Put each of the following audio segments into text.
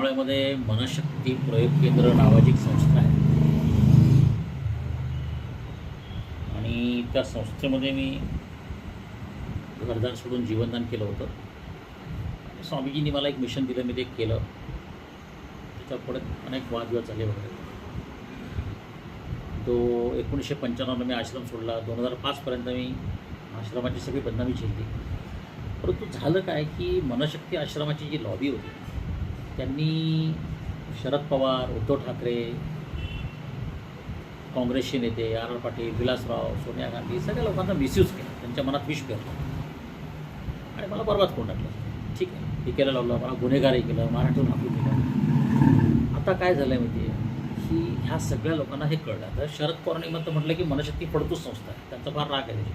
लोणावळ्यामध्ये मनशक्ती प्रयोग केंद्र नावाची एक संस्था आहे आणि त्या संस्थेमध्ये मी घरदार सोडून जीवनदान केलं होतं. स्वामीजींनी मला एक मिशन दिलं, मी ते केलं. त्याच्या पुढे अनेक वादविवाद झाले वगैरे. तो 1995 मी आश्रम सोडला. 2005पर्यंत मी आश्रमाची सगळी बदनामी झेलली. परंतु झालं काय की मनशक्ती आश्रमाची जी लॉबी होती त्यांनी शरद पवार, उद्धव ठाकरे, काँग्रेसचे नेते आर पाटील, विलासराव, सोनिया गांधी सगळ्या लोकांचा मिसयूज केला. त्यांच्या मनात विष पेरलं आणि मला बरबाद करून टाकलं. ठीक आहे, हे केलं लावलं, मला गुन्हेगारही केलं, मराठीतून हाकून दिलं. आता काय झालं आहे माहिती आहे की ह्या सगळ्या लोकांना हे कळलं. तर शरद पवारांनी म्हटलं की मनशक्ती पडतोच संस्था आहे, त्यांचा फार राग आहे त्याची.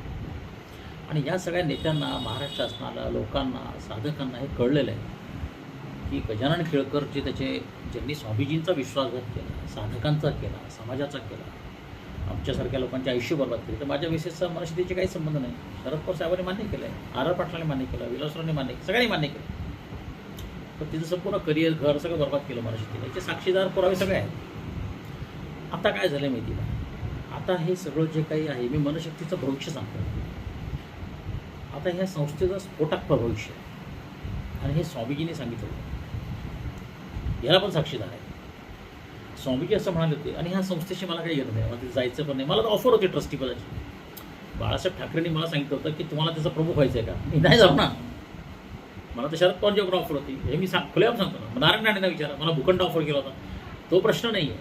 आणि या सगळ्या नेत्यांना, महाराष्ट्र शासनाला, लोकांना, साधकांना हे कळलेलं आहे की गजानन खेळकर जे ज्यांनी स्वामीजींचा विश्वासघात केला, साधकांचा केला, समाजाचा केला, आमच्यासारख्या लोकांचे आयुष्य बरबाद केले, तर माझ्या मिसेसचा मनशक्तीचे काही संबंध नाही. शरद पवार साहेबांनी मान्य केलं आहे, आर पाटलांनी मान्य केलं, विलासरावांनी मान्य केलं, सगळ्यांनी मान्य केलं. पण तिचं संपूर्ण करिअर, घर सगळं बरबाद केलं मनशक्तीने. याचे साक्षीदार पुरावे सगळे आहेत. आता काय झालं माहिती का, आता हे सगळं जे काही आहे मी मनशक्तीचं भविष्य सांगतो. आता ह्या संस्थेचं स्फोटक भविष्य आणि हे स्वामीजींनी सांगितलं होतं. याला पण साक्षीदार आहे. स्वामीजी असं म्हणाले होते आणि ह्या संस्थेशी मला काही घेणं नाही, मला तिथे जायचं पण नाही. मला तर ऑफर होती ट्रस्टीपदाची. बाळासाहेब ठाकरेंनी मला सांगितलं होतं की तुम्हाला त्याचा प्रमुख व्हायचं आहे का. मी नाही जाऊ ना. मला तर शरद पवारची ऑफर होती, हे मी खुलेआम सांगतो ना. नारायण राणेंना विचारा, मला भूखंड ऑफर केला होता. तो प्रश्न नाही आहे,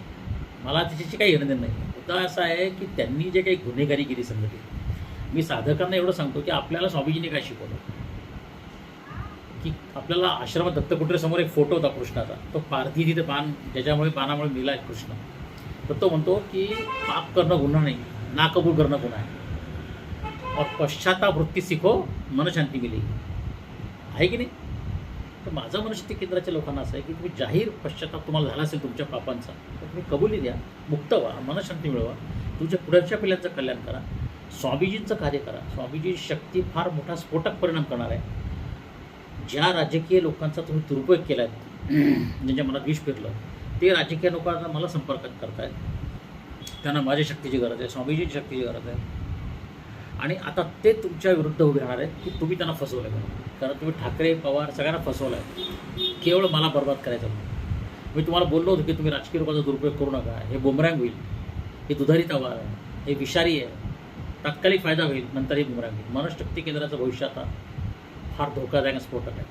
मला त्याच्याशी काही घेणं देणं नाही. मुद्दा असा आहे की त्यांनी जे काही गुन्हेगारी केली संघटित, मी साधकांना एवढं सांगतो की आपल्याला स्वामीजींनी काय शिकवलं की आपल्याला आश्रमात दत्तकुटरेसमोर एक फोटो होता कृष्णाचा. तो पारधी तिथे ज्याच्यामुळे बाणामुळे मिला आहे कृष्ण. तर तो म्हणतो की पाप करणं गुन्हा नाही, ना कबूल करणं गुन्हा आहे. और पश्चाताप वृत्ती सीखो मनशांती मिली, आहे की नाही. तर माझं मनशक्ती केंद्राच्या लोकांना असं आहे की तुम्ही जाहीर पश्चाताप तुम्हाला झाला असेल तुमच्या पापांचा, तर तुम्ही कबुली द्या, मुक्त व्हा, मनशांती मिळवा, तुमच्या पुढच्या पिढ्यांचं कल्याण करा, स्वामीजींचं कार्य करा. स्वामीजी शक्ती फार मोठा स्फोटक परिणाम करणार आहे. ज्या राजकीय लोकांचा तुम्ही दुरुपयोग केला आहे, ज्यांच्या मनात विष फिरलं, ते राजकीय लोकांना मला संपर्कात करतायत. त्यांना माझ्या शक्तीची गरज आहे, स्वामीजींची शक्तीची गरज आहे. आणि आता ते तुमच्या विरुद्ध उभे राहणार आहेत की तुम्ही त्यांना फसवलं आहे. कारण तुम्ही ठाकरे, पवार सगळ्यांना फसवलं आहे, केवळ मला बरबाद करायचं म्हणून. मी तुम्हाला बोललो होतो की तुम्ही राजकीय लोकांचा दुरुपयोग करू नका, हे बुमरँग होईल, हे दुधारी तवा आहे, हे विषारी आहे, तात्कालिक फायदा होईल, नंतर हे बुमरँग होईल. मनशक्ती केंद्राचं भविष्य आता फार धोकादायक स्फोटक आहे.